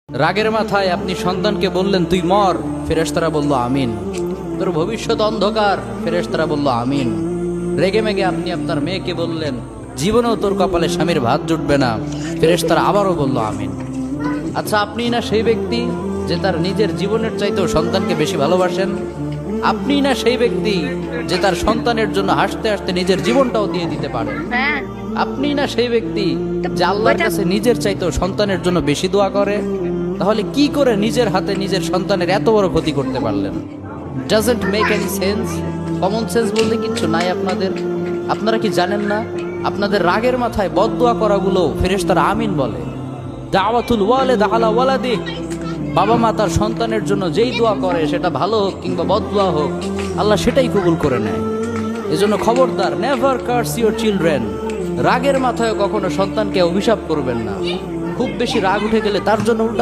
রাগের মাথায় আপনি সন্তানকে বললেন তুই মর, ফেরেশতারা বলল আমিন। তোর ভবিষ্যৎ অন্ধকার, ফেরেশতারা বলল আমিন। রেগে মেগে আপনি আপনার মেয়েকে বললেন জীবনেও তোর কপালে স্বামীর ভাত জুটবে না, ফেরেশতারা আবারও বলল আমিন। আচ্ছা, আপনি না সেই ব্যক্তি যে তার নিজের জীবনের চাইতেও সন্তানকে বেশি ভালোবাসেন? আপনি না সেই ব্যক্তি যে তার সন্তানের জন্য হাসতে হাসতে নিজের জীবনটাও দিয়ে দিতে পারেন? হ্যাঁ, আপনি না সেই ব্যক্তি যে আল্লাহর কাছে নিজের চাইতেও সন্তানের জন্য বেশি দোয়া করে? তাহলে কি করে নিজের হাতে নিজের সন্তানের এত বড় ক্ষতি করতে পারলেন? Doesn't make any sense. Common sense বলতে কিচ্ছু নাই আপনাদের? আপনারা কি জানেন না আপনাদের রাগের মাথায় বদদোয়া করাগুলো ফেরেশতারা আমিন বলে? দাওয়াতুল ওয়ালিদ আলা ওয়ালাদি, বাবা মা তার সন্তানের জন্য যেই দোয়া করে সেটা ভালো হোক কিংবা বদদোয়া হোক, আল্লাহ সেটাই কবুল করে নেয়। এজন্য খবরদার, নেভার কার্স ইউর চিলড্রেন। রাগের মাথায় কখনো সন্তানকে অভিশাপ করবেন না। খুব বেশি রাগ উঠে গেলে তার জন্য উল্টা